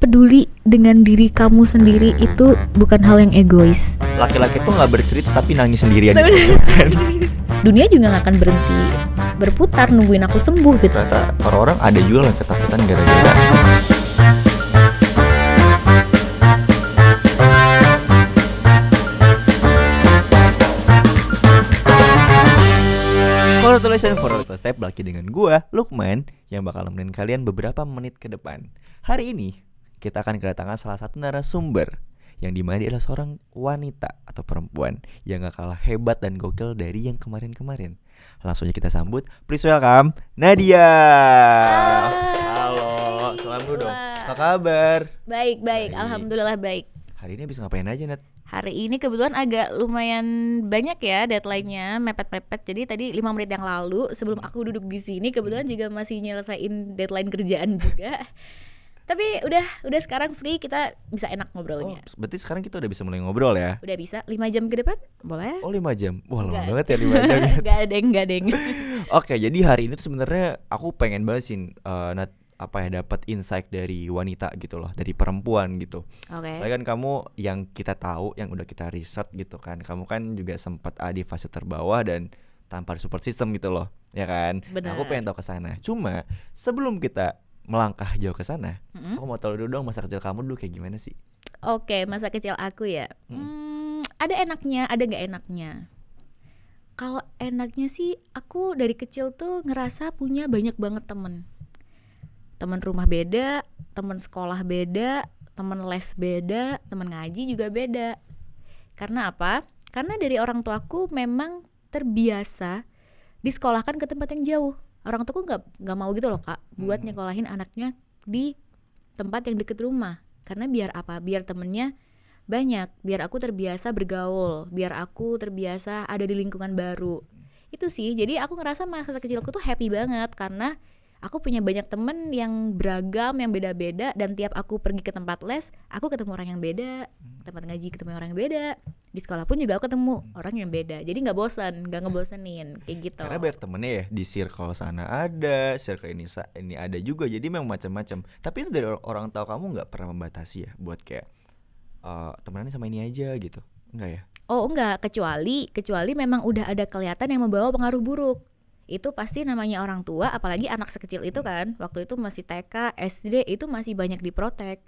peduli dengan diri kamu sendiri itu bukan hal yang egois. Laki-laki tuh nggak bercerita tapi nangis sendirian gitu kan. Dunia juga nggak akan berhenti berputar nungguin aku sembuh gitu. Ternyata orang-orang ada juga yang ketakutan gara-gara Congratulations for the step lagi dengan gua, Lukman, yang bakal nemenin kalian beberapa menit ke depan. Hari ini kita akan kedatangan salah satu narasumber yang dimana dia adalah seorang wanita atau perempuan yang gak kalah hebat dan gokil dari yang kemarin-kemarin. Langsung aja kita sambut, please welcome Nadia. Halo, salam dulu dong. Apa kabar? Baik, alhamdulillah baik. Hari ini habis ngapain aja, Nat? Hari ini kebetulan agak lumayan banyak ya deadline-nya, mepet-mepet. Jadi tadi 5 menit yang lalu sebelum aku duduk di sini kebetulan juga masih nyelesain deadline kerjaan juga. Tapi udah sekarang free, kita bisa enak ngobrolnya. Oh, berarti sekarang kita udah bisa mulai ngobrol ya? Udah bisa, 5 jam ke depan? Boleh? Oh 5 jam? Wah lama banget ya 5 jam ya. Gak deng. Oke, jadi hari ini tuh sebenarnya aku pengen bahas dapat insight dari wanita gitu loh, dari perempuan gitu. Oke. Kan kamu yang kita tahu, yang udah kita riset gitu kan, kamu kan juga sempat di fase terbawah dan tanpa support system gitu loh, ya kan? Nah, aku pengen tahu ke sana. Cuma sebelum kita melangkah jauh ke sana, aku mau tahu dulu dong masa kecil kamu dulu kayak gimana sih? Oke, masa kecil aku ya. Ada enaknya, ada nggak enaknya. Kalau enaknya sih, aku dari kecil tuh ngerasa punya banyak banget temen rumah beda, temen sekolah beda, temen les beda, temen ngaji juga beda. Karena apa? Karena dari orang tuaku memang terbiasa disekolahkan ke tempat yang jauh. Orang tuaku nggak mau gitu loh Kak, buat nyekolahin anaknya di tempat yang deket rumah. Karena biar apa? Biar temennya banyak, biar aku terbiasa bergaul, biar aku terbiasa ada di lingkungan baru. Itu sih, jadi aku ngerasa masa kecilku tuh happy banget karena aku punya banyak temen yang beragam, yang beda-beda. Dan tiap aku pergi ke tempat les, aku ketemu orang yang beda. Tempat ngaji ketemu orang yang beda. Di sekolah pun juga aku ketemu orang yang beda. Jadi gak ngebosenin kayak gitu. Karena banyak temennya ya, di circle sana ada, circle ini ada juga. Jadi memang macam-macam. Tapi itu dari orang tahu kamu gak pernah membatasi ya buat kayak temenannya sama ini aja gitu? Enggak ya? Oh enggak, kecuali memang udah ada kelihatan yang membawa pengaruh buruk. Itu pasti namanya orang tua, apalagi anak sekecil itu kan, waktu itu masih TK, SD, itu masih banyak diprotek.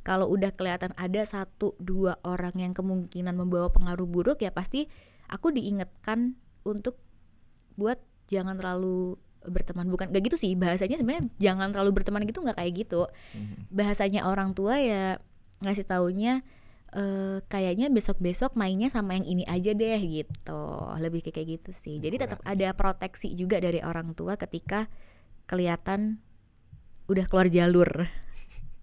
Kalau udah kelihatan ada 1-2 orang yang kemungkinan membawa pengaruh buruk, ya pasti aku diingatkan untuk buat jangan terlalu berteman. Bukan gak gitu sih, bahasanya sebenarnya jangan terlalu berteman gitu, gak kayak gitu. Bahasanya orang tua ya ngasih taunya kayaknya besok-besok mainnya sama yang ini aja deh gitu. Lebih kayak gitu sih. Jadi tetap ada proteksi juga dari orang tua ketika kelihatan udah keluar jalur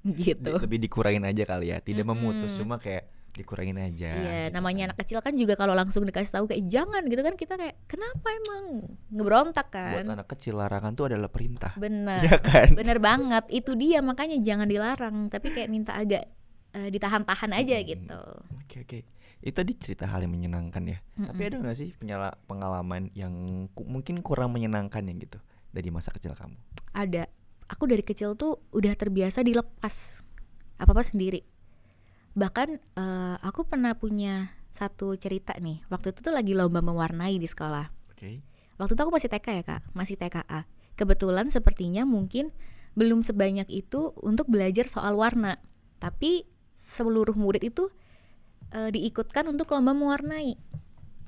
gitu. Lebih dikurangin aja kali ya. Tidak memutus, cuma kayak dikurangin aja. Iya, gitu namanya anak kecil kan juga kalau langsung dikasih tahu kayak jangan gitu kan, kita kayak kenapa emang ngebrontak kan. Buat anak kecil larangan tuh adalah perintah. Bener. Ya kan? Bener banget. Itu dia, makanya jangan dilarang, tapi kayak minta agak ditahan-tahan aja gitu. Oke. Itu tadi cerita hal yang menyenangkan ya. Tapi ada gak sih pengalaman yang mungkin kurang menyenangkan ya gitu dari masa kecil kamu? Ada. Aku dari kecil tuh udah terbiasa dilepas apa-apa sendiri. Bahkan aku pernah punya satu cerita nih. Waktu itu tuh lagi lomba mewarnai di sekolah. Waktu itu aku masih TK ya Kak, masih TKA. Kebetulan sepertinya mungkin belum sebanyak itu untuk belajar soal warna. Tapi seluruh murid itu diikutkan untuk lomba mewarnai.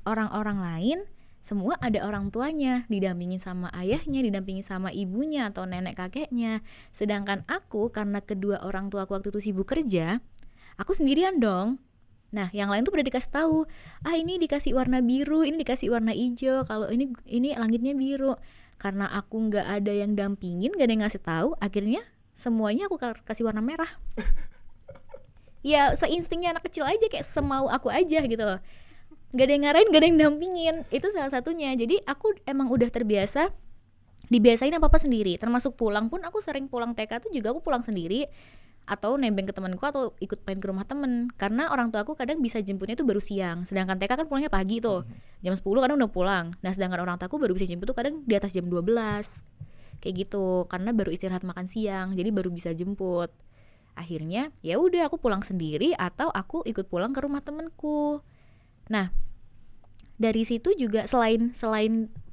Orang-orang lain semua ada orang tuanya, didampingin sama ayahnya, didampingin sama ibunya atau nenek kakeknya. Sedangkan aku karena kedua orang tua aku waktu itu sibuk kerja, aku sendirian dong. Nah, yang lain tuh udah dikasih tahu, ini dikasih warna biru, ini dikasih warna hijau, kalau ini langitnya biru. Karena aku nggak ada yang dampingin, nggak ada yang ngasih tahu, akhirnya semuanya aku kasih warna merah. Ya seinstingnya anak kecil aja, kayak semau aku aja gitu loh. Gak ada yang ngarahin, gak ada yang dampingin. Itu salah satunya. Jadi aku emang udah terbiasa dibiasain apa-apa sendiri. Termasuk pulang pun, aku sering pulang TK tuh juga aku pulang sendiri, atau nebeng ke temanku, atau ikut main ke rumah temen. Karena orang tua aku kadang bisa jemputnya tuh baru siang. Sedangkan TK kan pulangnya pagi tuh, jam 10 kadang udah pulang. Nah sedangkan orang tua aku baru bisa jemput tuh kadang di atas jam 12. Kayak gitu, karena baru istirahat makan siang, jadi baru bisa jemput. Akhirnya ya udah aku pulang sendiri atau aku ikut pulang ke rumah temenku. Nah, dari situ juga selain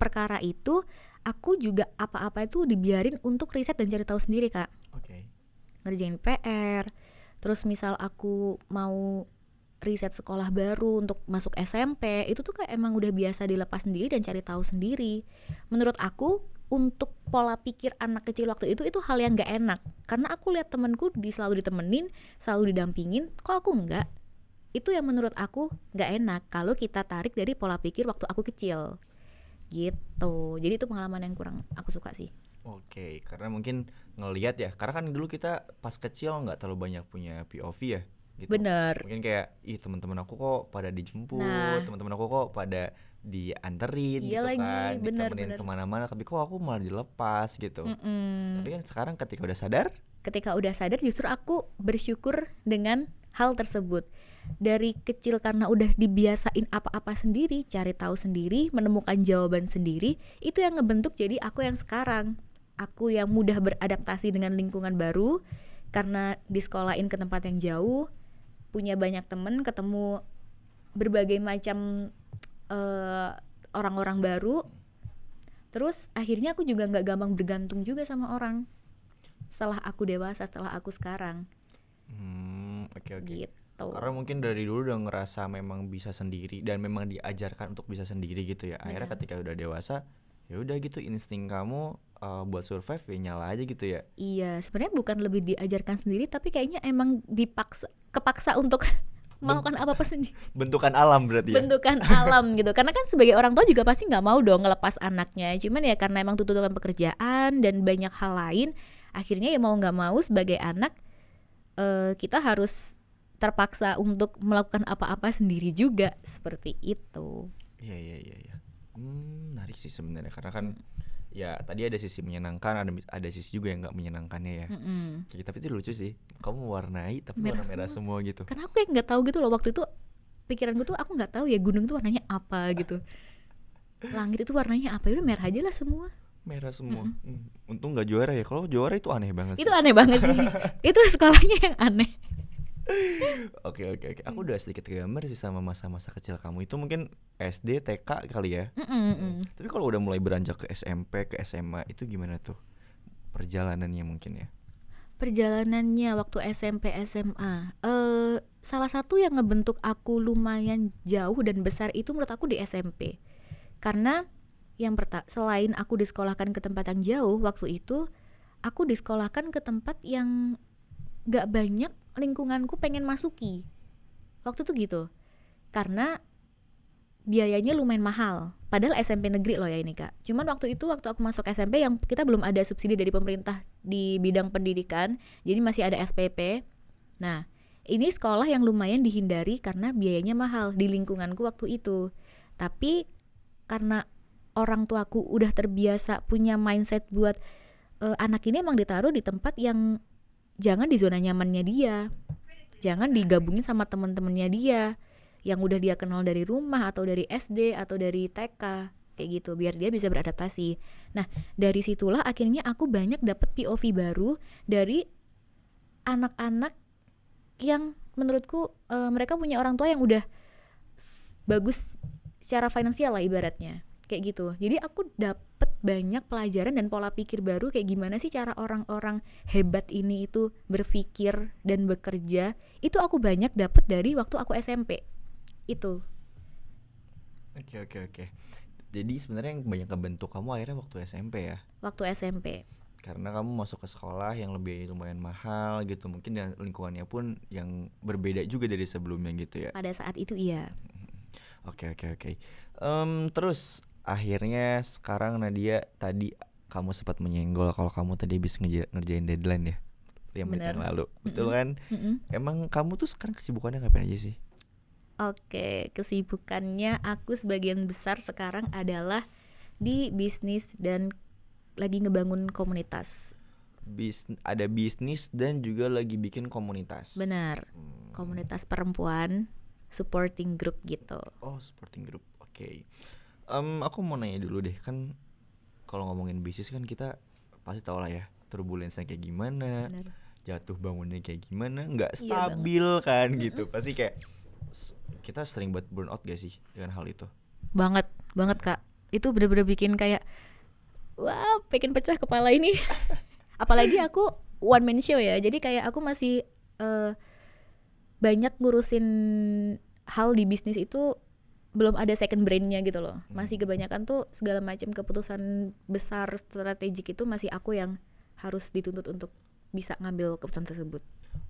perkara itu, aku juga apa-apa itu dibiarin untuk riset dan cari tahu sendiri, Kak. Oke. Ngerjain PR, terus misal aku mau riset sekolah baru untuk masuk SMP, itu tuh kayak emang udah biasa dilepas sendiri dan cari tahu sendiri. Menurut aku untuk pola pikir anak kecil waktu itu hal yang gak enak, karena aku lihat temenku selalu ditemenin, selalu didampingin, kok aku enggak. Itu yang menurut aku gak enak kalau kita tarik dari pola pikir waktu aku kecil gitu. Jadi itu pengalaman yang kurang aku suka sih. Oke, karena mungkin ngelihat ya, karena kan dulu kita pas kecil nggak terlalu banyak punya POV ya, gitu. Bener. Mungkin kayak, ih teman-teman aku kok pada dijemput, Nah. teman-teman aku kok pada dianterin Iya gitu lagi, kan, bener. ditemenin kemana-mana, tapi kok aku malah dilepas gitu. Tapi kan sekarang ketika udah sadar, Ketika udah sadar justru aku bersyukur dengan hal tersebut. Dari kecil karena udah dibiasain apa-apa sendiri, cari tahu sendiri, menemukan jawaban sendiri, itu yang ngebentuk jadi aku yang sekarang. Aku yang mudah beradaptasi dengan lingkungan baru karena disekolahin ke tempat yang jauh, punya banyak temen, ketemu berbagai macam orang-orang baru. Terus akhirnya aku juga gak gampang bergantung juga sama orang setelah aku dewasa, setelah aku sekarang. oke. Gitu. Karena mungkin dari dulu udah ngerasa memang bisa sendiri dan memang diajarkan untuk bisa sendiri gitu ya. Akhirnya ketika udah dewasa, ya udah gitu insting kamu buat survive ya nyala aja gitu ya. Iya, sebenarnya bukan lebih diajarkan sendiri, tapi kayaknya emang kepaksa untuk melakukan apa-apa sendiri. Bentukan alam berarti ya. Bentukan alam gitu. Karena kan sebagai orang tua juga pasti nggak mau dong ngelepas anaknya. Cuman ya karena emang tuntutan pekerjaan dan banyak hal lain, akhirnya ya mau nggak mau sebagai anak kita harus terpaksa untuk melakukan apa-apa sendiri juga, seperti itu. Iya. Menarik sih sebenarnya karena kan ya tadi ada sisi menyenangkan, ada sisi juga yang nggak menyenangkannya ya. Ya, tapi itu lucu sih. Kamu warnai tapi warna merah semua gitu. Karena aku kayak nggak tahu gitu loh waktu itu, pikiranku tuh aku nggak tahu ya gunung itu warnanya apa gitu. Langit itu warnanya apa, udah merah aja lah semua. Merah semua. Untung nggak juara ya. Kalau juara itu aneh banget sih. Itu aneh banget sih. Itu sekolahnya yang aneh. Oke. Aku udah sedikit gambar sih sama masa-masa kecil kamu. Itu mungkin SD, TK kali ya. Tapi kalau udah mulai beranjak ke SMP, ke SMA, itu gimana tuh perjalanannya mungkin ya? Perjalanannya waktu SMP, SMA, salah satu yang ngebentuk aku lumayan jauh dan besar itu menurut aku di SMP. Karena yang selain aku disekolahkan ke tempat yang jauh, waktu itu aku disekolahkan ke tempat yang gak banyak lingkunganku pengen masuki. Waktu itu gitu. Karena biayanya lumayan mahal. Padahal SMP negeri loh ya ini Kak. Cuman waktu aku masuk SMP yang kita belum ada subsidi dari pemerintah di bidang pendidikan, jadi masih ada SPP. Nah, ini sekolah yang lumayan dihindari karena biayanya mahal di lingkunganku waktu itu. Tapi karena orang tuaku udah terbiasa punya mindset buat anak ini emang ditaruh di tempat yang jangan di zona nyamannya dia, jangan digabungin sama teman-temannya dia yang udah dia kenal dari rumah atau dari SD atau dari TK kayak gitu, biar dia bisa beradaptasi. Nah dari situlah akhirnya aku banyak dapet POV baru dari anak-anak yang menurutku mereka punya orang tua yang udah bagus secara finansial lah ibaratnya kayak gitu. Jadi aku dapet banyak pelajaran dan pola pikir baru kayak gimana sih cara orang-orang hebat ini itu berpikir dan bekerja. Itu aku banyak dapet dari waktu aku SMP itu. Oke. Jadi sebenarnya yang banyak ngebentuk kamu akhirnya waktu SMP ya? Waktu SMP. Karena kamu masuk ke sekolah yang lumayan mahal gitu, mungkin dan lingkungannya pun yang berbeda juga dari sebelumnya gitu ya? Pada saat itu iya. Oke. Terus akhirnya sekarang Nadia, tadi kamu sempat menyenggol kalau kamu tadi habis ngerjain deadline ya 5 menit yang lalu. Betul kan? Emang kamu tuh sekarang kesibukannya ngapain aja sih? Oke, kesibukannya aku sebagian besar sekarang adalah di bisnis dan lagi ngebangun komunitas. Ada bisnis dan juga lagi bikin komunitas. Benar. Komunitas perempuan supporting group gitu. Oh, supporting group. Oke. Aku mau nanya dulu deh, kan kalau ngomongin bisnis kan kita pasti tahu lah ya turbulensinya kayak gimana. Benar. jatuh bangunnya kayak gimana, nggak Iya banget. stabil kan gitu. Pasti kayak kita sering buat burn out gak sih dengan hal itu? Banget, banget Kak. Itu bener-bener bikin kayak wah, pengen pecah kepala ini. Apalagi aku one man show ya. Jadi kayak aku masih banyak ngurusin hal di bisnis itu, belum ada second brainnya gitu loh. Masih kebanyakan tuh segala macam keputusan besar strategik itu masih aku yang harus dituntut untuk bisa ngambil keputusan tersebut.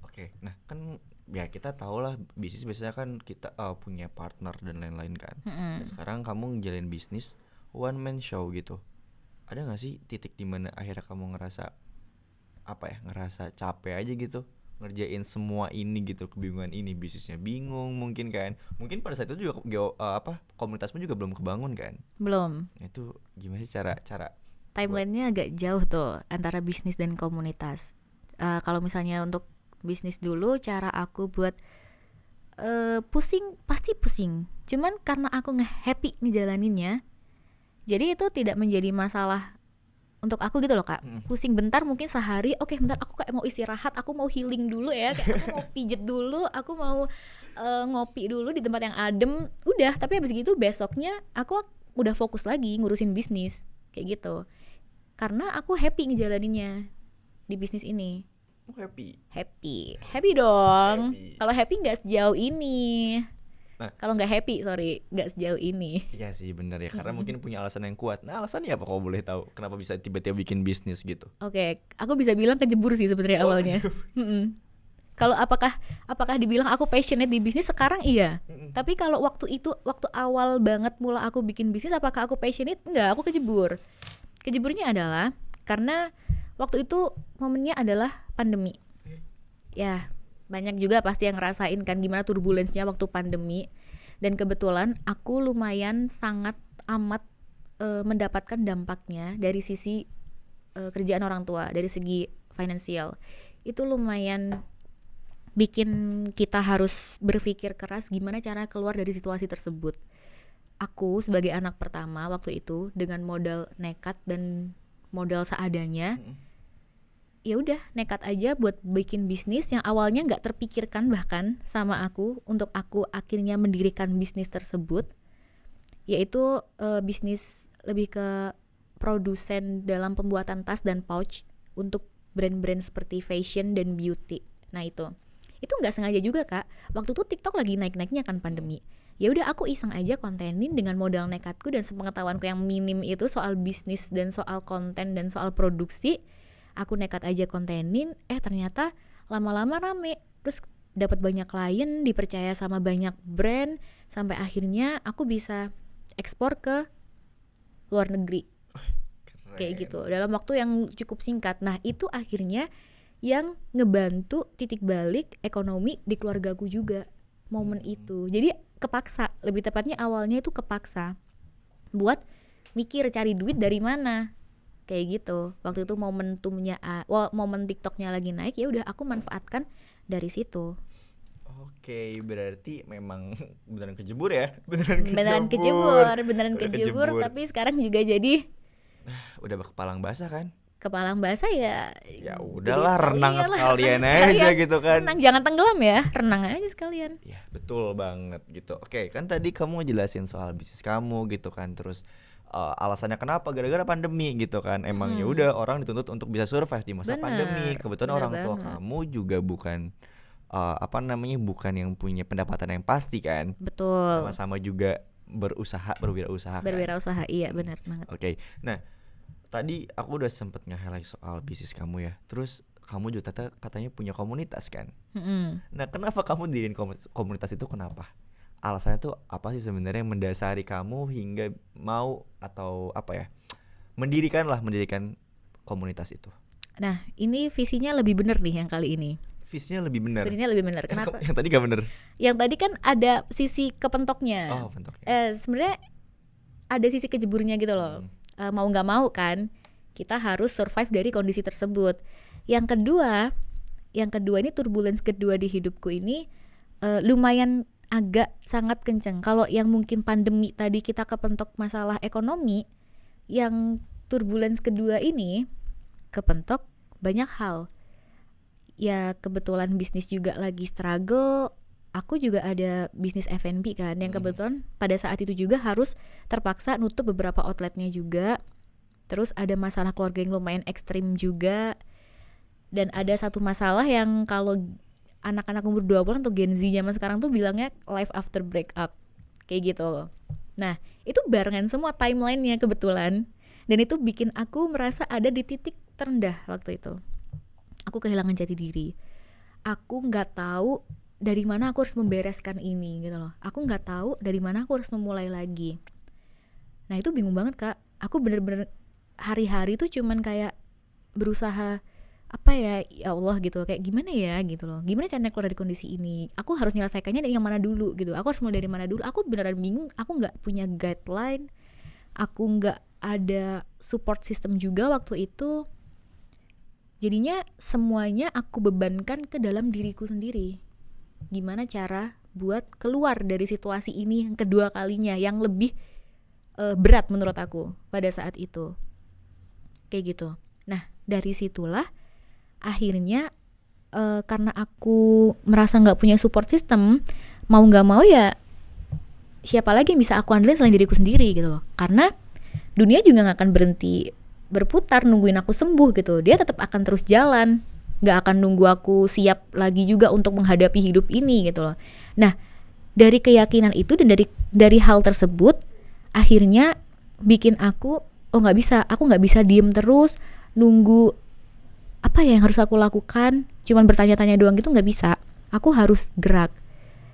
Oke, nah kan ya kita tahu lah bisnis biasanya kan kita punya partner dan lain-lain kan. Nah, sekarang kamu ngejalanin bisnis one man show gitu. Ada nggak sih titik dimana akhirnya kamu ngerasa ngerasa capek aja gitu ngerjain semua ini gitu, kebingungan ini, bisnisnya bingung mungkin kan, mungkin pada saat itu juga komunitasmu juga belum kebangun kan? Belum. Itu gimana sih cara Timelinenya agak jauh tuh antara bisnis dan komunitas. Kalau misalnya untuk bisnis dulu, cara aku buat pusing, pasti pusing. Cuman karena aku nge-happy ngejalaninnya, jadi itu tidak menjadi masalah untuk aku gitu loh Kak. Pusing bentar mungkin sehari, oke bentar aku kayak mau istirahat, aku mau healing dulu ya, kayak aku mau pijet dulu, aku mau ngopi dulu di tempat yang adem, udah. Tapi habis gitu besoknya aku udah fokus lagi ngurusin bisnis kayak gitu. Karena aku happy ngejalaninnya di bisnis ini. Happy dong. Kalau happy nggak sejauh ini. Nah, kalau nggak happy nggak sejauh ini. Iya sih benar ya, karena mungkin punya alasan yang kuat. Nah, alasannya apa kalau boleh tahu? Kenapa bisa tiba-tiba bikin bisnis gitu? Oke, aku bisa bilang kejebur sih sebenarnya awalnya. Kalau apakah dibilang aku passionate di bisnis sekarang iya. Tapi kalau waktu awal banget mula aku bikin bisnis, apakah aku passionate? Enggak, aku kejebur. Kejeburnya adalah karena waktu itu momennya adalah pandemi. Ya, banyak juga pasti yang ngerasain kan gimana turbulensinya waktu pandemi. Dan kebetulan aku lumayan sangat amat mendapatkan dampaknya dari sisi kerjaan orang tua, dari segi finansial. Itu lumayan bikin kita harus berpikir keras gimana cara keluar dari situasi tersebut. Aku sebagai anak pertama waktu itu dengan modal nekat dan modal seadanya, ya udah nekat aja buat bikin bisnis yang awalnya nggak terpikirkan bahkan sama aku untuk aku akhirnya mendirikan bisnis tersebut, yaitu bisnis lebih ke produsen dalam pembuatan tas dan pouch untuk brand-brand seperti fashion dan beauty. Nah itu nggak sengaja juga Kak. Waktu itu TikTok lagi naik-naiknya kan pandemi. Ya udah aku iseng aja kontenin dengan modal nekatku dan sepengetahuanku yang minim itu soal bisnis dan soal konten dan soal produksi. Aku nekat aja kontenin, ternyata lama-lama rame. Terus dapat banyak klien, dipercaya sama banyak brand, sampai akhirnya aku bisa ekspor ke luar negeri. Keren. Kayak gitu, dalam waktu yang cukup singkat. Nah itu akhirnya yang ngebantu titik balik ekonomi di keluargaku juga momen itu. Jadi kepaksa, lebih tepatnya awalnya itu kepaksa buat mikir cari duit dari mana. Kayak gitu. Waktu itu momentumnya momen TikToknya lagi naik, ya udah aku manfaatkan dari situ. Oke, berarti memang beneran kejebur ya? Beneran kejebur, tapi sekarang juga jadi udah kepalang basah kan? Kepalang basah ya. Ya udahlah, renang sekalian aja gitu kan. Renang jangan tenggelam ya, renang aja sekalian. Ya betul banget gitu. Oke, kan tadi kamu jelasin soal bisnis kamu gitu kan, terus alasannya kenapa gara-gara pandemi gitu kan. Emang ya udah orang dituntut untuk bisa survive di masa pandemi. Kebetulan orang tua kamu juga bukan bukan yang punya pendapatan yang pasti kan. Betul. Sama-sama juga berwirausaha. Berwirausaha, iya benar banget. Oke. Nah, tadi aku udah sempet nge-highlight soal bisnis kamu ya. Terus kamu juga katanya punya komunitas kan. Nah, kenapa kamu diriin komunitas itu, kenapa? Alasannya tuh apa sih sebenarnya yang mendasari kamu hingga mau atau mendirikan komunitas itu? Nah, ini visinya lebih bener nih yang kali ini. Visinya lebih benar. Visinya lebih benar. Kenapa? Yang tadi gak bener. Yang tadi kan ada sisi kepentoknya. Oh, pentoknya. Sebenarnya ada sisi kejeburnya gitu loh. Mau nggak mau kan, kita harus survive dari kondisi tersebut. Yang kedua ini turbulence kedua di hidupku ini lumayan agak sangat kenceng. Kalau yang mungkin pandemi tadi kita kepentok masalah ekonomi, yang turbulence kedua ini kepentok banyak hal. ya kebetulan bisnis juga lagi struggle. Aku juga ada bisnis F&B kan, yang kebetulan pada saat itu juga harus terpaksa nutup beberapa outletnya juga. Terus ada masalah keluarga yang lumayan ekstrim juga. Dan ada satu masalah yang kalau anak-anak umur 20 atau Gen Z zaman sekarang tuh bilangnya life after breakup. Kayak gitu loh. Nah, itu barengan semua timelinenya kebetulan. Dan itu bikin aku merasa ada di titik terendah waktu itu. Aku kehilangan jati diri. Aku gak tahu dari mana aku harus membereskan ini gitu loh. Aku gak tahu dari mana aku harus memulai lagi. Nah itu bingung banget Kak. Aku bener-bener hari-hari tuh cuman kayak berusaha apa ya Allah gitu, kayak gimana ya gitu loh, gimana caranya keluar dari kondisi ini, aku harus menyelesaikannya dari yang mana dulu gitu, aku harus mulai dari mana dulu. Aku beneran bingung, aku nggak punya guideline, aku nggak ada support system juga waktu itu. Jadinya semuanya aku bebankan ke dalam diriku sendiri. Gimana cara buat keluar dari situasi ini yang kedua kalinya, yang lebih berat menurut aku pada saat itu. Kayak gitu. Nah dari situlah akhirnya karena aku merasa gak punya support system, mau gak mau ya siapa lagi yang bisa aku andelin selain diriku sendiri gitu loh. Karena dunia juga gak akan berhenti berputar nungguin aku sembuh gitu. Dia tetap akan terus jalan, gak akan nunggu aku siap lagi juga untuk menghadapi hidup ini gitu loh. Nah dari keyakinan itu dan dari hal tersebut akhirnya bikin aku gak bisa, aku gak bisa diem terus nunggu apa ya yang harus aku lakukan, cuman bertanya-tanya doang gitu gak bisa. Aku harus gerak.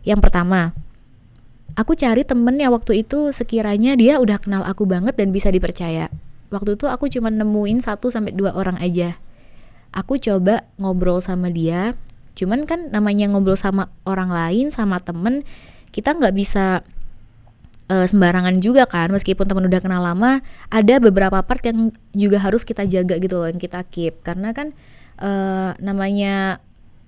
Yang pertama, aku cari temen yang waktu itu sekiranya dia udah kenal aku banget dan bisa dipercaya. Waktu itu aku cuma nemuin 1-2 orang aja. Aku coba ngobrol sama dia, cuman kan namanya ngobrol sama orang lain, sama temen, kita gak bisa sembarangan juga kan. Meskipun teman udah kenal lama, ada beberapa part yang juga harus kita jaga gitu loh, yang kita keep. Karena kan namanya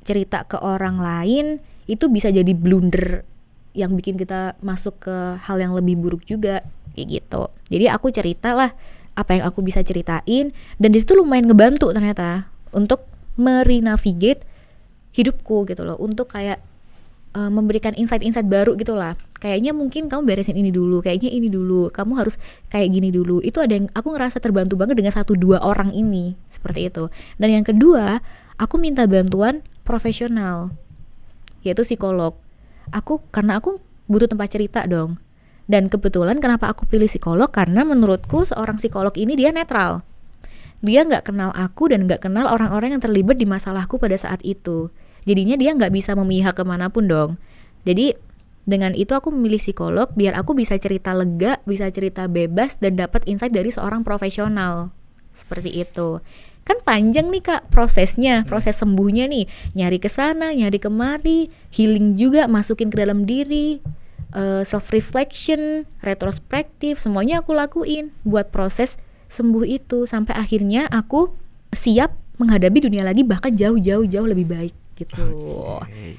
cerita ke orang lain itu bisa jadi blunder yang bikin kita masuk ke hal yang lebih buruk juga kayak gitu. Jadi aku cerita lah apa yang aku bisa ceritain, dan di situ lumayan ngebantu ternyata untuk merenavigate hidupku gitu loh, untuk kayak memberikan insight-insight baru gitu lah. Kayaknya mungkin kamu beresin ini dulu, kayaknya ini dulu, kamu harus kayak gini dulu. Itu ada yang aku ngerasa terbantu banget dengan 1-2 orang ini, seperti itu. Dan yang kedua, aku minta bantuan profesional, yaitu psikolog. Karena aku butuh tempat cerita dong. Dan kebetulan kenapa aku pilih psikolog, karena menurutku seorang psikolog ini dia netral. Dia gak kenal aku dan gak kenal orang-orang yang terlibat di masalahku pada saat itu. Jadinya dia gak bisa memihak kemanapun dong. Jadi dengan itu aku memilih psikolog biar aku bisa cerita lega, bisa cerita bebas, dan dapat insight dari seorang profesional. Seperti itu. Kan panjang nih Kak prosesnya, proses sembuhnya nih. Nyari kesana, nyari kemari, healing juga, masukin ke dalam diri, self-reflection, retrospektif, semuanya aku lakuin buat proses sembuh itu. Sampai akhirnya aku siap menghadapi dunia lagi, bahkan jauh-jauh lebih baik gitu.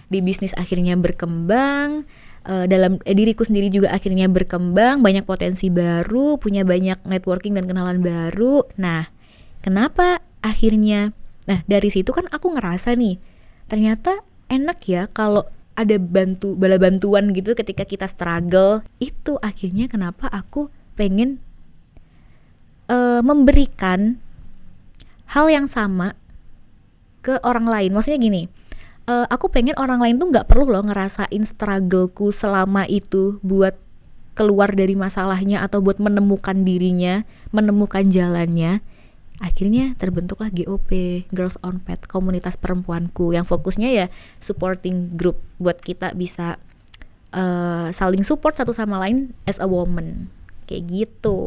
Di bisnis akhirnya berkembang, dalam diriku sendiri juga akhirnya berkembang, banyak potensi baru, punya banyak networking dan kenalan baru. Nah, kenapa akhirnya? Nah, dari situ kan aku ngerasa nih, ternyata enak ya kalau ada bala bantuan gitu ketika kita struggle. Itu akhirnya kenapa aku pengen memberikan hal yang sama ke orang lain. Maksudnya gini, aku pengen orang lain tuh gak perlu loh ngerasain struggleku selama itu buat keluar dari masalahnya atau buat menemukan dirinya, menemukan jalannya. Akhirnya terbentuklah GOP, Girls on Path, komunitas perempuanku yang fokusnya ya supporting group buat kita bisa saling support satu sama lain as a woman. Kayak gitu.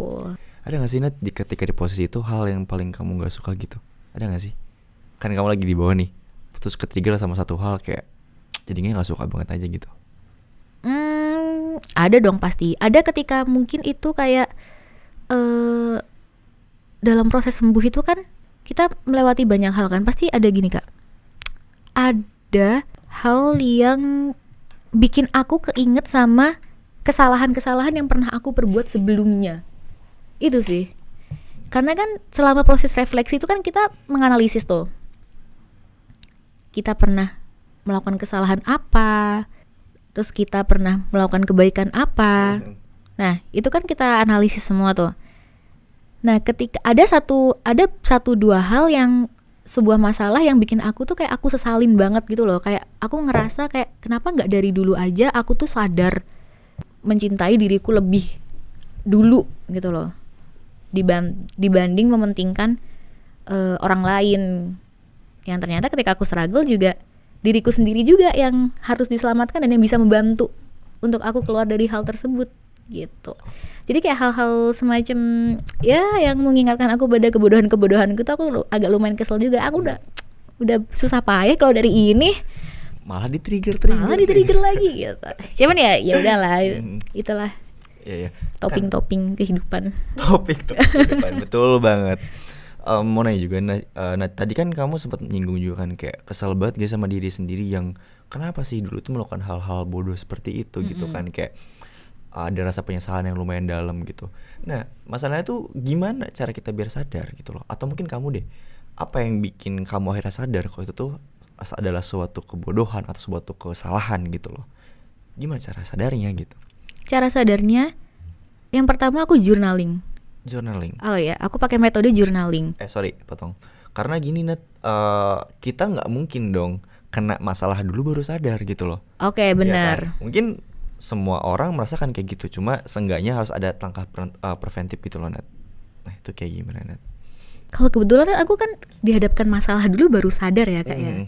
Ada gak sih Nat, ketika di posisi itu hal yang paling kamu gak suka gitu? Ada gak sih? Kan kamu lagi di bawah nih, terus ketrigger sama satu hal kayak jadinya gak suka banget aja gitu. Ada dong pasti. Ada ketika mungkin itu kayak dalam proses sembuh itu kan kita melewati banyak hal kan. Pasti ada gini Kak, ada hal yang bikin aku keinget sama kesalahan-kesalahan yang pernah aku perbuat sebelumnya. Itu sih. Karena kan selama proses refleksi itu kan kita menganalisis tuh, kita pernah melakukan kesalahan apa, terus kita pernah melakukan kebaikan apa. Nah, itu kan kita analisis semua tuh. Nah, ketika ada satu dua hal yang sebuah masalah yang bikin aku tuh kayak aku sesalin banget gitu loh. Kayak aku ngerasa kayak kenapa nggak dari dulu aja aku tuh sadar mencintai diriku lebih dulu gitu loh. Dibanding mementingkan orang lain. Yang ternyata ketika aku struggle juga diriku sendiri juga yang harus diselamatkan dan yang bisa membantu untuk aku keluar dari hal tersebut gitu. Jadi kayak hal-hal semacam ya yang mengingatkan aku pada kebodohan-kebodohanku tuh aku agak lumayan kesel juga. Aku udah susah payah kalau dari ini Malah di-trigger lagi gitu. Cuman ya udahlah, itulah Iya. topping kehidupan. Topik kehidupan betul banget. Mau nanya juga, tadi kan kamu sempat menyinggung juga kan kayak kesel banget gak sama diri sendiri yang kenapa sih dulu tuh melakukan hal-hal bodoh seperti itu gitu kan, kayak ada rasa penyesalan yang lumayan dalam gitu. Nah, masalahnya tuh gimana cara kita biar sadar gitu loh? Atau mungkin kamu deh, apa yang bikin kamu akhirnya sadar kalau itu tuh adalah suatu kebodohan atau suatu kesalahan gitu loh? Gimana cara sadarnya gitu? Cara sadarnya yang pertama aku journaling. Oh ya, aku pakai metode journaling. Potong. Karena gini Nat, kita nggak mungkin dong kena masalah dulu baru sadar gitu loh. Oke, benar. Ya kan? Mungkin semua orang merasakan kayak gitu, cuma seenggaknya harus ada langkah preventif gitu loh Nat. Nah itu kayak gimana Nat? Kalau kebetulan aku kan dihadapkan masalah dulu baru sadar ya Kak ya.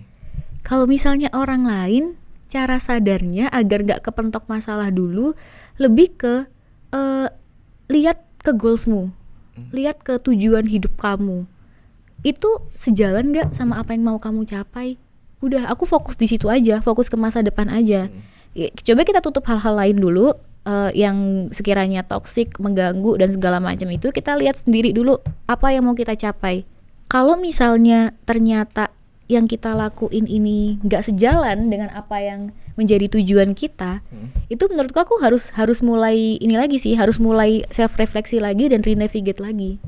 Kalau misalnya orang lain, cara sadarnya agar nggak kepentok masalah dulu lebih ke lihat ke goalsmu, lihat ke tujuan hidup kamu. Itu sejalan gak sama apa yang mau kamu capai? Udah, aku fokus di situ aja, fokus ke masa depan aja. Coba kita tutup hal-hal lain dulu, yang sekiranya toksik, mengganggu dan segala macam itu kita lihat sendiri dulu apa yang mau kita capai. Kalau misalnya ternyata yang kita lakuin ini gak sejalan dengan apa yang menjadi tujuan kita, itu menurutku aku harus mulai ini lagi sih, harus mulai self refleksi lagi dan renavigate lagi.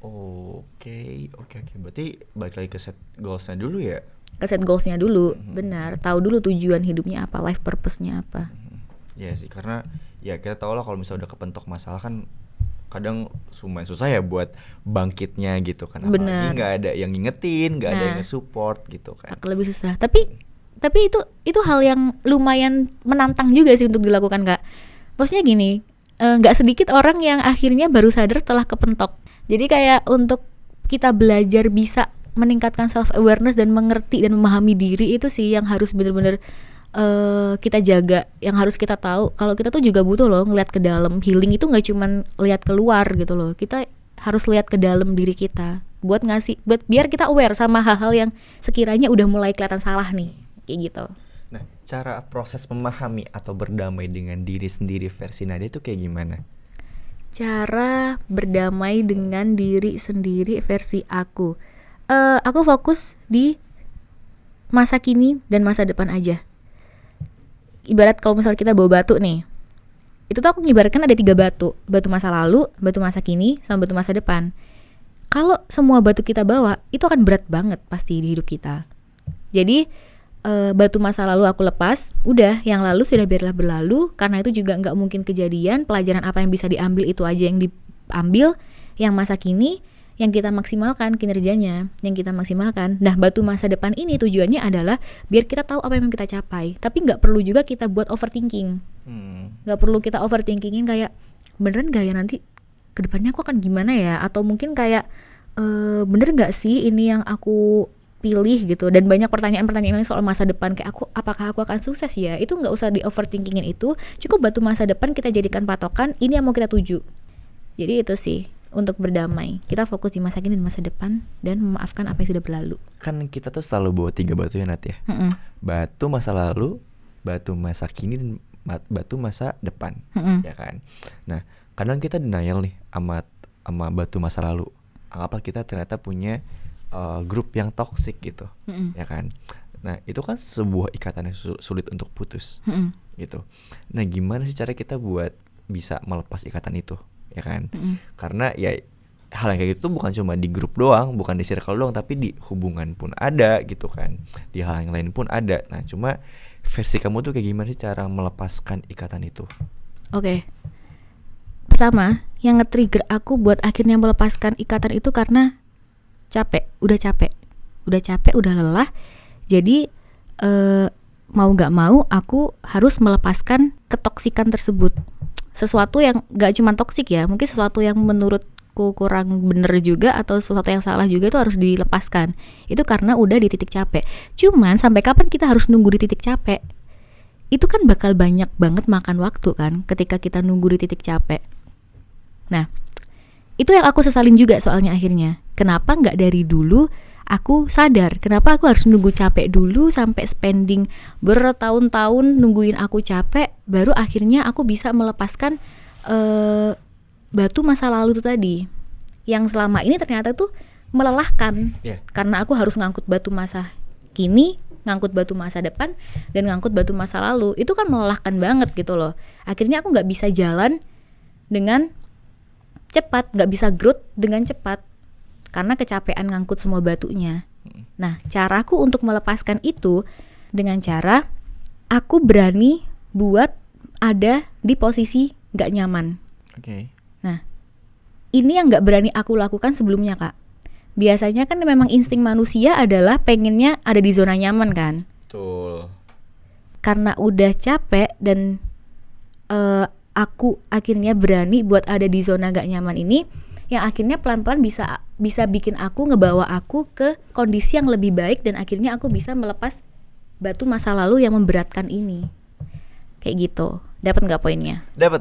Oke. Berarti balik lagi ke set goalsnya dulu ya? Ke set goalsnya dulu, benar. Tahu dulu tujuan hidupnya apa, life purpose-nya apa. Ya sih, karena ya kita tahu lah kalau misalnya udah kepentok masalah kan kadang susah ya buat bangkitnya gitu kan. Apalagi nggak ada yang ngingetin, nggak ada yang nge-support gitu kan. Lebih susah. Tapi itu hal yang lumayan menantang juga sih untuk dilakukan Kak. Maksudnya gini, nggak sedikit orang yang akhirnya baru sadar setelah kepentok. Jadi kayak untuk kita belajar bisa meningkatkan self awareness dan mengerti dan memahami diri itu sih yang harus benar-benar kita jaga, yang harus kita tahu kalau kita tuh juga butuh loh ngeliat ke dalam. Healing itu nggak cuman lihat keluar gitu loh, kita harus lihat ke dalam diri kita buat biar kita aware sama hal-hal yang sekiranya udah mulai kelihatan salah nih kayak gitu. Nah, cara proses memahami atau berdamai dengan diri sendiri versi Nadia itu kayak gimana? Cara berdamai dengan diri sendiri versi aku fokus di masa kini dan masa depan aja. Ibarat kalau misalnya kita bawa batu nih, itu tuh aku ngibaratkan ada 3 batu masa lalu, batu masa kini, sama batu masa depan. Kalau semua batu kita bawa, itu akan berat banget pasti di hidup kita. Jadi batu masa lalu aku lepas, udah yang lalu sudah biarlah berlalu, karena itu juga nggak mungkin kejadian. Pelajaran apa yang bisa diambil itu aja yang diambil. Yang masa kini yang kita maksimalkan kinerjanya, yang kita maksimalkan. Nah, batu masa depan ini tujuannya adalah biar kita tahu apa yang kita capai. Tapi nggak perlu juga kita buat overthinking. Nggak perlu kita overthinkingin kayak beneran nggak ya nanti kedepannya aku akan gimana ya? Atau mungkin kayak bener nggak sih ini yang aku pilih gitu. Dan banyak pertanyaan-pertanyaan soal masa depan kayak apakah aku akan sukses ya? Itu nggak usah di overthinkingin itu. Cukup batu masa depan kita jadikan patokan. Ini yang mau kita tuju. Jadi itu sih. Untuk berdamai, kita fokus di masa kini dan masa depan dan memaafkan apa yang sudah berlalu. Kan kita tuh selalu bawa 3 batu ya Nat ya. Batu masa lalu, batu masa kini, dan batu masa depan. Ya kan. Nah, kadang kita denial nih sama batu masa lalu. Anggaplah kita ternyata punya grup yang toksik gitu. Ya kan. Nah, itu kan sebuah ikatan yang sulit untuk putus. Gitu. Nah, gimana sih cara kita buat bisa melepas ikatan itu? Ya kan, karena ya hal yang kayak gitu tuh bukan cuma di grup doang, bukan di circle doang, tapi di hubungan pun ada gitu kan, di hal yang lain pun ada. Nah cuma versi kamu tuh kayak gimana sih cara melepaskan ikatan itu? Oke. Pertama, yang nge-trigger aku buat akhirnya melepaskan ikatan itu karena udah capek, udah lelah. Jadi mau gak mau aku harus melepaskan ketoksikan tersebut. Sesuatu yang gak cuma toksik ya, mungkin sesuatu yang menurutku kurang bener juga atau sesuatu yang salah juga itu harus dilepaskan. Itu karena udah di titik capek. Cuman sampai kapan kita harus nunggu di titik capek? Itu kan bakal banyak banget makan waktu kan ketika kita nunggu di titik capek. Nah, itu yang aku sesalin juga soalnya akhirnya. Kenapa gak dari dulu aku sadar? Kenapa aku harus nunggu capek dulu sampai spending bertahun-tahun nungguin aku capek, baru akhirnya aku bisa melepaskan batu masa lalu itu tadi, yang selama ini ternyata tuh melelahkan. Karena aku harus ngangkut batu masa kini, ngangkut batu masa depan, dan ngangkut batu masa lalu. Itu kan melelahkan banget gitu loh. Akhirnya aku gak bisa jalan dengan cepat, gak bisa growth dengan cepat karena kecapean ngangkut semua batunya. Nah, caraku untuk melepaskan itu dengan cara aku berani buat ada di posisi gak nyaman. Nah, ini yang gak berani aku lakukan sebelumnya, Kak. Biasanya kan memang insting manusia adalah pengennya ada di zona nyaman kan. Betul. Karena udah capek dan aku akhirnya berani buat ada di zona gak nyaman ini, yang akhirnya pelan-pelan bisa bikin aku ngebawa aku ke kondisi yang lebih baik, dan akhirnya aku bisa melepas batu masa lalu yang memberatkan ini. Kayak gitu. Dapat nggak poinnya? Dapat.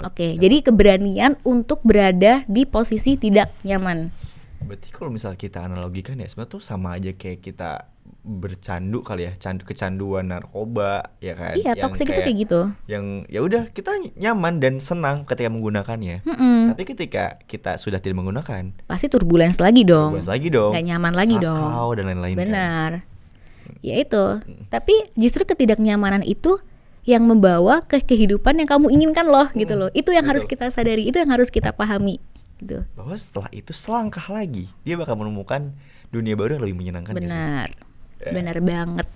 Oke, jadi keberanian untuk berada di posisi tidak nyaman. Berarti kalau misal kita analogikan ya, sebenarnya tuh sama aja kayak kita bercandu kali ya, kecanduan narkoba ya kan. Iya, toksik itu kayak gitu. Yang ya udah kita nyaman dan senang ketika menggunakannya. Tapi ketika kita sudah tidak menggunakan, pasti turbulence lagi dong. Gak nyaman lagi dong. Sakau dan lain-lain. Benar. Kan? Ya itu. Tapi justru ketidaknyamanan itu yang membawa ke kehidupan yang kamu inginkan loh, gitu loh. Itu yang harus kita sadari, itu yang harus kita pahami. Gitu. Bahwa setelah itu selangkah lagi dia bakal menemukan dunia baru yang lebih menyenangkan. Benar. Benar banget.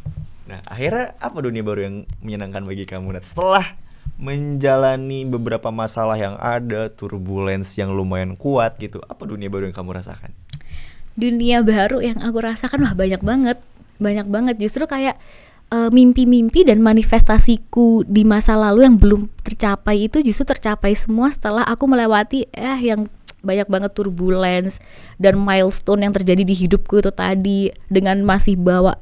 Nah, akhirnya apa dunia baru yang menyenangkan bagi kamu, Nat? Setelah menjalani beberapa masalah yang ada, turbulence yang lumayan kuat gitu, apa dunia baru yang kamu rasakan? Dunia baru yang aku rasakan wah banyak banget. Justru kayak mimpi-mimpi dan manifestasiku di masa lalu yang belum tercapai itu justru tercapai semua setelah aku melewati yang banyak banget turbulence dan milestone yang terjadi di hidupku itu tadi, dengan masih bawa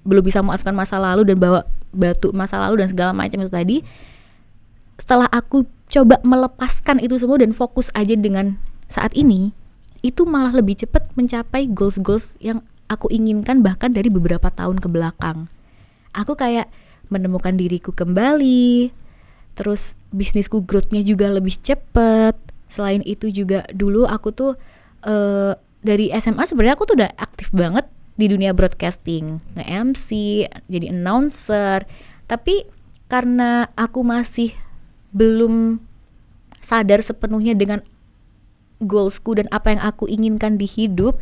belum bisa memaafkan masa lalu dan bawa batu masa lalu dan segala macam itu tadi. Setelah aku coba melepaskan itu semua dan fokus aja dengan saat ini, itu malah lebih cepat mencapai goals yang aku inginkan bahkan dari beberapa tahun ke belakang. Aku kayak menemukan diriku kembali, terus bisnisku growth-nya juga lebih cepet. Selain itu juga dulu aku tuh dari SMA sebenarnya aku tuh udah aktif banget di dunia broadcasting, nge-MC, jadi announcer. Tapi karena aku masih belum sadar sepenuhnya dengan goalsku dan apa yang aku inginkan di hidup,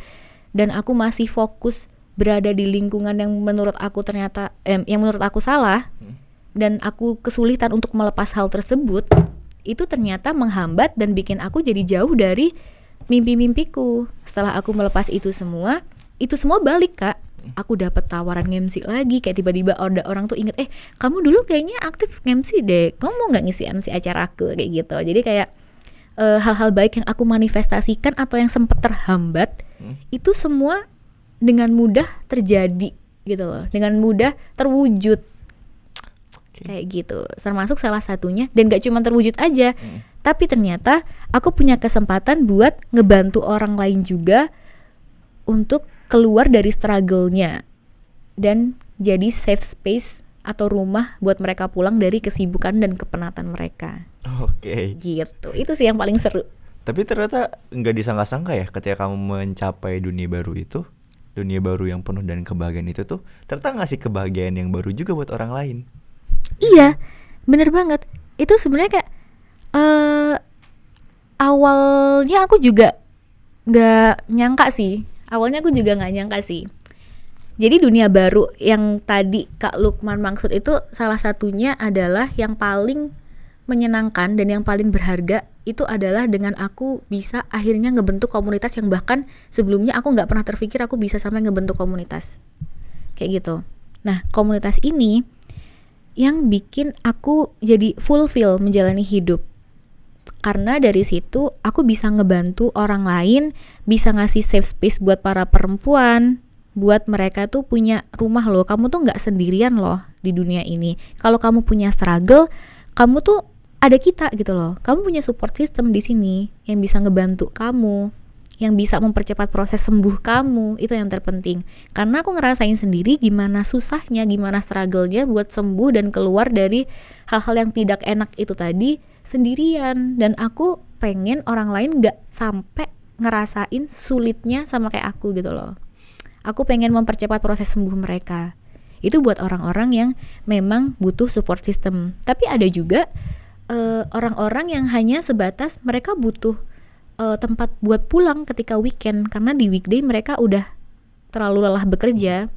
dan aku masih fokus berada di lingkungan yang menurut aku ternyata yang menurut aku salah, dan aku kesulitan untuk melepas hal tersebut, itu ternyata menghambat dan bikin aku jadi jauh dari mimpi-mimpiku. Setelah aku melepas itu semua balik, Kak. Aku dapat tawaran MC lagi, kayak tiba-tiba ada orang tuh inget, kamu dulu kayaknya aktif MC deh, kamu mau nggak ngisi MC acara aku, kayak gitu. Jadi kayak hal-hal baik yang aku manifestasikan atau yang sempat terhambat, itu semua dengan mudah terjadi gitu loh, dengan mudah terwujud. Kayak gitu, termasuk salah satunya, dan gak cuma terwujud aja, tapi ternyata aku punya kesempatan buat ngebantu orang lain juga untuk keluar dari struggle-nya dan jadi safe space atau rumah buat mereka pulang dari kesibukan dan kepenatan mereka. Gitu, itu sih yang paling seru. Tapi ternyata nggak disangka-sangka ya ketika kamu mencapai dunia baru itu, dunia baru yang penuh dan kebahagiaan itu tuh ternyata ngasih kebahagiaan yang baru juga buat orang lain. Iya, bener banget. Itu sebenarnya kayak awalnya aku juga nggak nyangka sih. Awalnya aku juga nggak nyangka sih. Jadi dunia baru yang tadi Kak Lukman maksud itu salah satunya adalah yang paling menyenangkan dan yang paling berharga itu adalah dengan aku bisa akhirnya ngebentuk komunitas yang bahkan sebelumnya aku nggak pernah terpikir aku bisa sampai ngebentuk komunitas kayak gitu. Nah, komunitas ini yang bikin aku jadi fulfill menjalani hidup. Karena dari situ aku bisa ngebantu orang lain, bisa ngasih safe space buat para perempuan, buat mereka tuh punya rumah loh. Kamu tuh nggak sendirian loh di dunia ini. Kalau kamu punya struggle, kamu tuh ada kita gitu loh. Kamu punya support system di sini yang bisa ngebantu kamu, yang bisa mempercepat proses sembuh kamu. Itu yang terpenting. Karena aku ngerasain sendiri gimana susahnya, gimana struggle-nya buat sembuh dan keluar dari hal-hal yang tidak enak itu tadi sendirian. Dan aku pengen orang lain nggak sampai ngerasain sulitnya sama kayak aku gitu loh. Aku pengen mempercepat proses sembuh mereka. Itu buat orang-orang yang memang butuh support system. Tapi ada juga orang-orang yang hanya sebatas mereka butuh tempat buat pulang ketika weekend. Karena di weekday mereka udah terlalu lelah bekerja.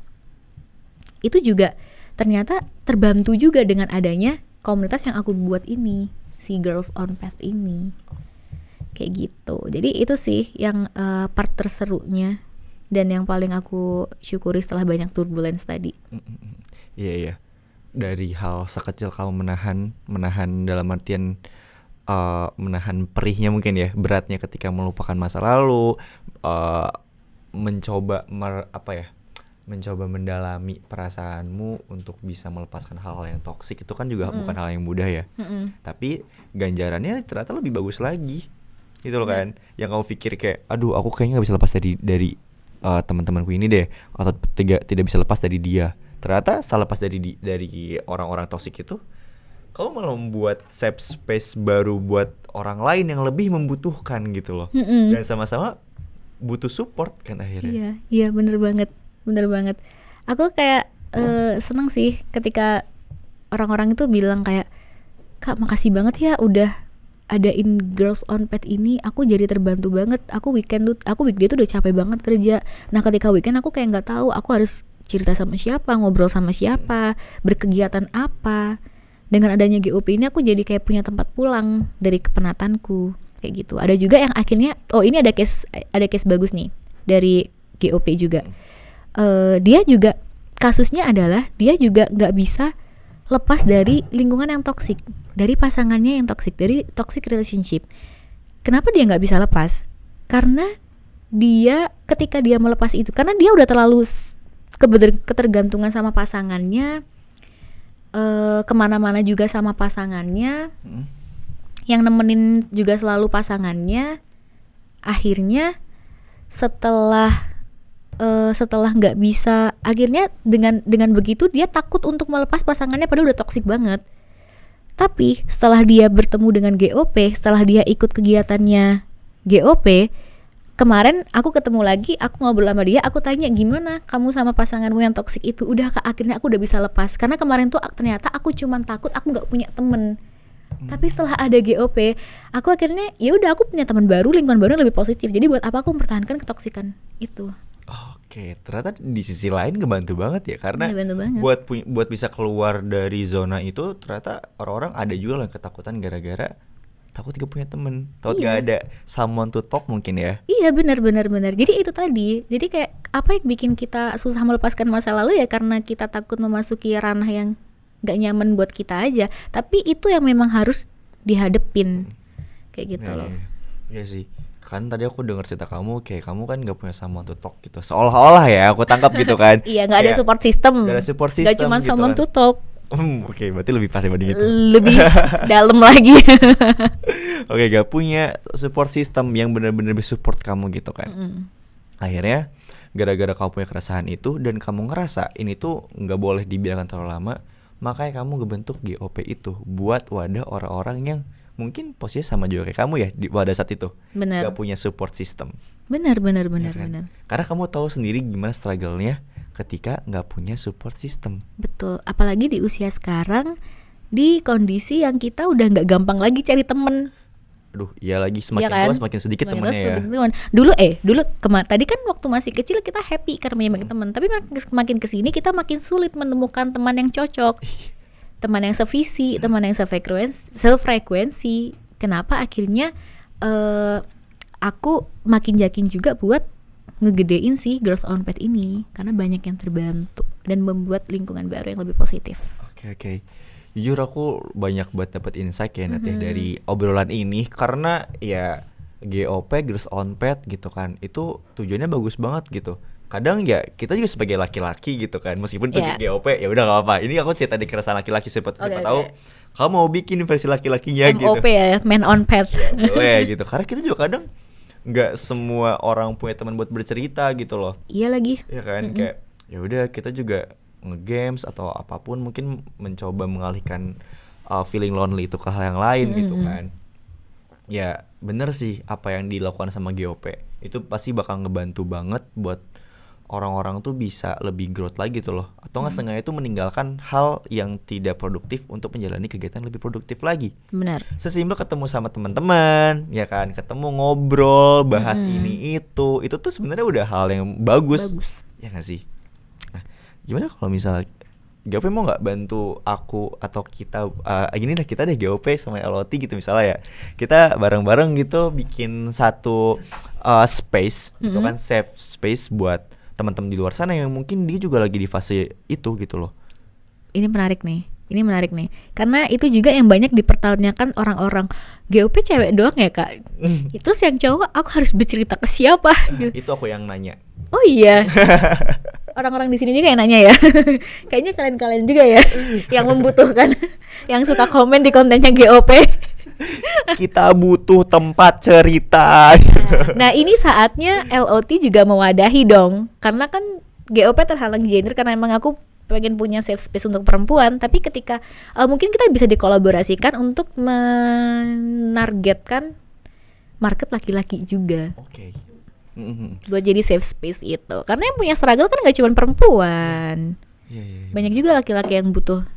Itu juga ternyata terbantu juga dengan adanya komunitas yang aku buat ini, si Girls on Path ini. Kayak gitu. Jadi itu sih yang part terserunya dan yang paling aku syukuri setelah banyak turbulence tadi. Iya. Dari hal sekecil kamu menahan dalam artian menahan perihnya mungkin ya, beratnya ketika melupakan masa lalu, mencoba mendalami perasaanmu untuk bisa melepaskan hal-hal yang toksik itu kan juga bukan hal yang mudah ya. Tapi ganjarannya ternyata lebih bagus lagi. Gitu loh kan. Yang kamu pikir kayak aduh aku kayaknya gak bisa lepas dari teman-temanku ini deh, atau tidak bisa lepas dari dia. Ternyata setelah lepas dari orang-orang toksik itu, kamu malah membuat safe space baru buat orang lain yang lebih membutuhkan gitu loh. Dan sama-sama butuh support kan akhirnya. Iya bener banget. Aku kayak seneng sih ketika orang-orang itu bilang kayak, Kak makasih banget ya udah adain Girls on Path ini, aku jadi terbantu banget. Aku weekday tuh udah capek banget kerja. Nah ketika weekend aku kayak nggak tahu aku harus cerita sama siapa, ngobrol sama siapa, berkegiatan apa. Dengan adanya GOP ini aku jadi kayak punya tempat pulang dari kepenatanku kayak gitu. Ada juga yang akhirnya ini ada case bagus nih dari GOP juga. Dia juga kasusnya adalah dia juga nggak bisa lepas dari lingkungan yang toksik, dari pasangannya yang toksik, dari toxic relationship. Kenapa dia nggak bisa lepas? Karena dia ketika dia melepas itu, karena dia udah terlalu ketergantungan sama pasangannya, kemana-mana juga sama pasangannya, yang nemenin juga selalu pasangannya. Akhirnya setelah nggak bisa, akhirnya dengan begitu dia takut untuk melepas pasangannya padahal udah toksik banget. Tapi setelah dia bertemu dengan GOP, setelah dia ikut kegiatannya GOP, kemarin aku ketemu lagi, aku ngobrol sama dia, aku tanya gimana kamu sama pasanganmu yang toksik itu. Udah Kak, akhirnya aku udah bisa lepas. Karena kemarin tuh ternyata aku cuman takut aku nggak punya temen. Tapi setelah ada GOP, aku akhirnya ya udah aku punya teman baru, lingkungan baru yang lebih positif. Jadi buat apa aku mempertahankan ketoksikan itu? Oke, ternyata di sisi lain ngebantu banget ya, karena buat bisa keluar dari zona itu ternyata orang-orang ada juga yang ketakutan gara-gara takut gak punya temen, takut gak ada someone to talk mungkin ya. Iya benar. Jadi itu tadi, jadi kayak apa yang bikin kita susah melepaskan masa lalu ya karena kita takut memasuki ranah yang gak nyaman buat kita aja. Tapi itu yang memang harus dihadepin kayak gitu loh. Iya sih. Kan tadi aku dengar cerita kamu kayak kamu kan gak punya someone to talk gitu, seolah-olah ya aku tangkap gitu kan. Iya, gak ada support system. Gak cuma gitu someone kan. to talk. Oke, berarti lebih parah dibanding itu. Lebih dalam lagi. Oke, gak punya support system yang benar-benar bisa support kamu gitu kan. Akhirnya gara-gara kamu punya keresahan itu dan kamu ngerasa ini tuh gak boleh dibiarkan terlalu lama, makanya kamu ngebentuk GOP itu buat wadah orang-orang yang mungkin posisinya sama juga kayak kamu ya pada saat itu. Bener. Gak punya support system. Benar. Ya kan? Karena kamu tahu sendiri gimana struggle-nya ketika gak punya support system. Betul. Apalagi di usia sekarang, di kondisi yang kita udah gak gampang lagi cari temen. Aduh, iya lagi Iya semakin kan? tua semakin sedikit Semakin temennya tua ya. semakin teman. Dulu tadi kan waktu masih kecil kita happy karena punya banyak teman, tapi makin kesini kita makin sulit menemukan teman yang cocok, teman yang sevisi, teman yang sefrekuensi. Kenapa akhirnya aku makin yakin juga buat ngegedein sih Girls on Pet ini karena banyak yang terbantu dan membuat lingkungan baru yang lebih positif. Oke. Jujur aku banyak banget dapat insight ya Nat ya dari obrolan ini, karena ya GOP Girls on Pet gitu kan, itu tujuannya bagus banget gitu. Kadang ya kita juga sebagai laki-laki gitu kan, meskipun itu GOP ya udah gak apa-apa. Ini aku cerita di keresahan laki-laki, siapa tahu kamu mau bikin versi laki-lakinya gitu. MOP ya, Man on Pet. Ya, boleh gitu. Karena kita juga kadang nggak semua orang punya teman buat bercerita gitu loh. Iya lagi. Ya kan, kayak ya udah kita juga nge-games atau apapun mungkin mencoba mengalihkan feeling lonely itu ke hal yang lain gitu kan. Ya bener sih apa yang dilakukan sama GOP itu pasti bakal ngebantu banget buat orang-orang tuh bisa lebih growth lagi tuh loh, atau nggak sengaja itu meninggalkan hal yang tidak produktif untuk menjalani kegiatan lebih produktif lagi. Benar. Sesimpel ketemu sama teman-teman, ya kan, ketemu ngobrol, bahas ini itu tuh sebenarnya udah hal yang bagus. Ya nggak sih? Nah, gimana kalau misalnya GOP mau nggak bantu aku atau kita gini deh, kita deh GOP sama LOT gitu misalnya ya, kita bareng-bareng gitu bikin satu space gitu kan, safe space buat teman-teman di luar sana yang mungkin dia juga lagi di fase itu gitu loh. Ini menarik nih. Karena itu juga yang banyak dipertanyakan orang-orang. GOP cewek doang ya kak? Terus yang cowok aku harus bercerita ke siapa? Itu aku yang nanya. Oh iya. Orang-orang di sini juga yang nanya ya. Kayaknya kalian-kalian juga ya yang membutuhkan, yang suka komen di kontennya GOP. Kita butuh tempat cerita gitu. Nah ini saatnya LOT juga mewadahi dong. Karena kan GOP terhalang gender karena emang aku pengen punya safe space untuk perempuan. Tapi ketika mungkin kita bisa dikolaborasikan untuk menargetkan market laki-laki juga. Oke. Buat jadi safe space itu. Karena yang punya struggle kan gak cuma perempuan. Iya. Banyak juga laki-laki yang butuh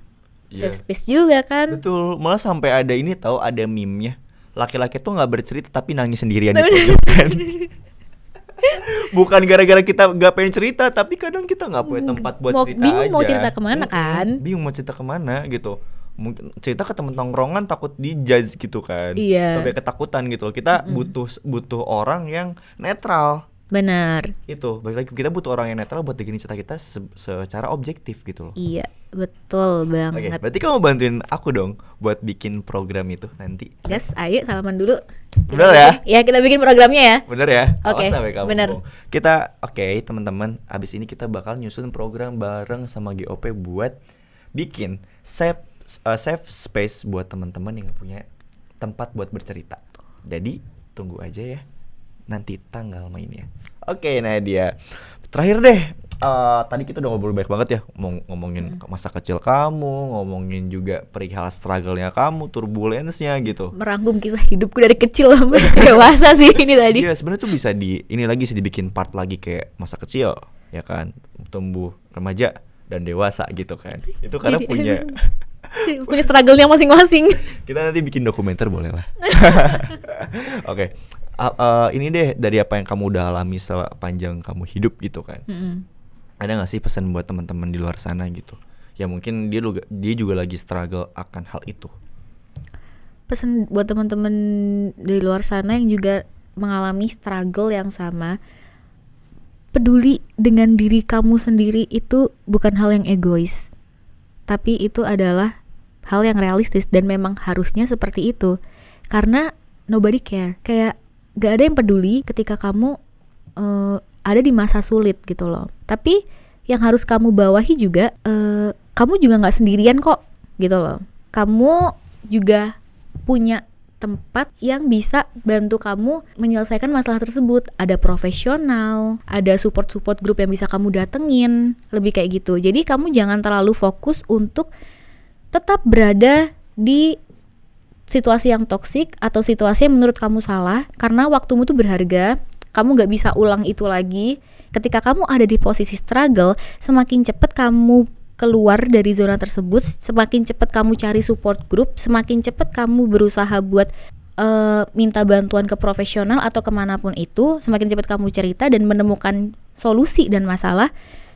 safe space juga kan. Betul, malah sampai ada ini tahu, ada meme-nya. Laki-laki tuh nggak bercerita tapi nangis sendirian di pojokan. Bukan gara-gara kita nggak pengen cerita, tapi kadang kita nggak punya tempat buat cerita bingung aja. mau cerita kemana kan? Bingung mau cerita kemana gitu. Mungkin cerita ke temen tongkrongan takut dijudge gitu kan. Iya. Tapi ketakutan gitu. Kita butuh orang yang netral. Benar. Itu balik lagi, kita butuh orang yang netral buat bikin cerita kita secara objektif gitu loh. Iya, betul banget. Oke, berarti kamu bantuin aku dong buat bikin program itu nanti. Guys, ayo salaman dulu. Bener ya? Ya, kita bikin programnya ya. Bener ya? Oke, Awas sampai kamu bener. bohong. Kita teman-teman, abis ini kita bakal nyusun program bareng sama GOP buat bikin safe space buat teman-teman yang punya tempat buat bercerita. Jadi tunggu aja ya nanti tanggal mainnya. Oke, Nadia, terakhir deh, tadi kita udah ngobrol banyak banget ya, ngomongin masa kecil kamu, ngomongin juga perihal struggle-nya kamu, turbulence-nya gitu. Merangkum kisah hidupku dari kecil sampai dewasa sih ini tadi. Iya, sebenarnya tuh bisa dibikin part lagi kayak masa kecil, ya kan, tumbuh remaja dan dewasa gitu kan. Itu karena punya struggle-nya masing-masing. Kita nanti bikin dokumenter boleh lah. Oke. Ini deh, dari apa yang kamu udah alami sepanjang kamu hidup gitu kan. Ada gak sih pesan buat teman-teman di luar sana gitu, ya mungkin dia juga lagi struggle akan hal itu? Pesan buat teman-teman di luar sana yang juga mengalami struggle yang sama, peduli dengan diri kamu sendiri itu bukan hal yang egois, tapi itu adalah hal yang realistis dan memang harusnya seperti itu. Karena nobody care, kayak gak ada yang peduli ketika kamu ada di masa sulit gitu loh. Tapi yang harus kamu bawahi juga, kamu juga gak sendirian kok gitu loh. Kamu juga punya tempat yang bisa bantu kamu menyelesaikan masalah tersebut. Ada profesional, ada support group yang bisa kamu datengin, lebih kayak gitu. Jadi kamu jangan terlalu fokus untuk tetap berada di situasi yang toksik atau situasi yang menurut kamu salah, karena waktumu tuh berharga. Kamu gak bisa ulang itu lagi. Ketika kamu ada di posisi struggle, semakin cepat kamu keluar dari zona tersebut, semakin cepat kamu cari support group, semakin cepat kamu berusaha buat minta bantuan ke profesional atau kemanapun itu, semakin cepat kamu cerita dan menemukan solusi dan masalah,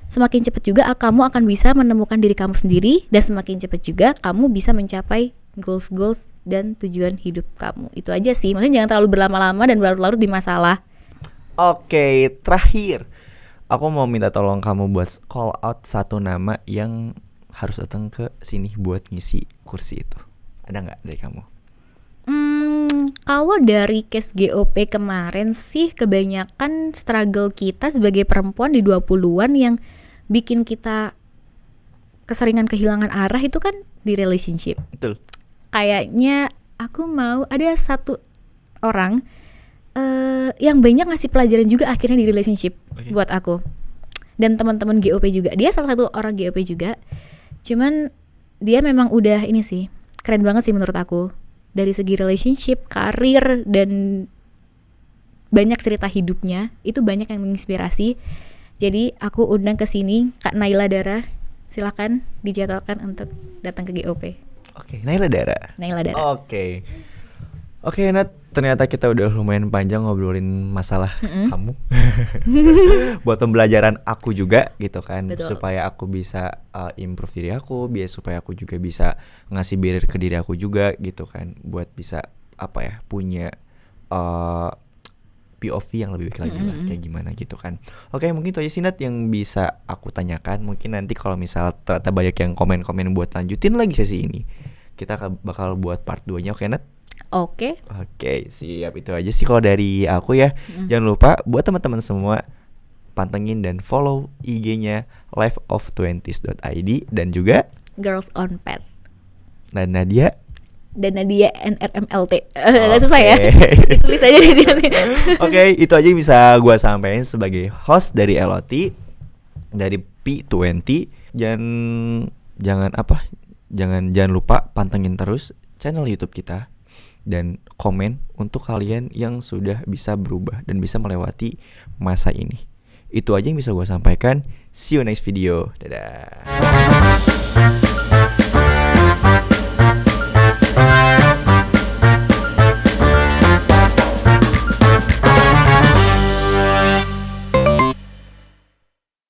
semakin cepat juga kamu akan bisa menemukan diri kamu sendiri, dan semakin cepat juga kamu bisa mencapai goals dan tujuan hidup kamu. Itu aja sih, maksudnya jangan terlalu berlama-lama dan berlarut-larut di masalah. Oke, terakhir aku mau minta tolong kamu buat call out satu nama yang harus datang ke sini buat ngisi kursi itu. Ada nggak dari kamu? Kalau dari case GOP kemarin sih, kebanyakan struggle kita sebagai perempuan di 20-an yang bikin kita keseringan kehilangan arah itu kan di relationship. Betul. Kayaknya aku mau ada satu orang yang banyak ngasih pelajaran juga akhirnya di relationship buat aku. Dan teman-teman GOP juga. Dia salah satu orang GOP juga. Cuman dia memang udah ini sih, keren banget sih menurut aku. Dari segi relationship, karir, dan banyak cerita hidupnya, itu banyak yang menginspirasi. Jadi aku undang ke sini Kak Naila Dara. Silakan dijadwalkan untuk datang ke GOP. Oke, Naila Dara. Naila Dara. Oke, Nat, ternyata kita udah lumayan panjang ngobrolin masalah kamu. Buat pembelajaran aku juga gitu kan. Betul. Supaya aku bisa improve diri aku, biar supaya aku juga bisa ngasih barrier ke diri aku juga gitu kan. Buat bisa punya POV yang lebih baik lagi lah, kayak gimana gitu kan. Oke, mungkin itu aja sih Nat yang bisa aku tanyakan. Mungkin nanti kalau misal ternyata banyak yang komen-komen buat lanjutin lagi sesi ini, kita bakal buat part 2-nya, oke Nat? Oke. Oke, siap, itu aja sih kalau dari aku ya. Jangan lupa buat teman-teman semua pantengin dan follow IG-nya lifeof20s.id dan juga Girls on Pet. dan Nadia NRMLT. Gak susah ya. Tulis aja di sini. Oke, itu aja yang bisa gue sampaikan sebagai host dari LOT dari P20. Jangan lupa pantengin terus channel YouTube kita dan komen untuk kalian yang sudah bisa berubah dan bisa melewati masa ini. Itu aja yang bisa gue sampaikan. See you next video. Dadah.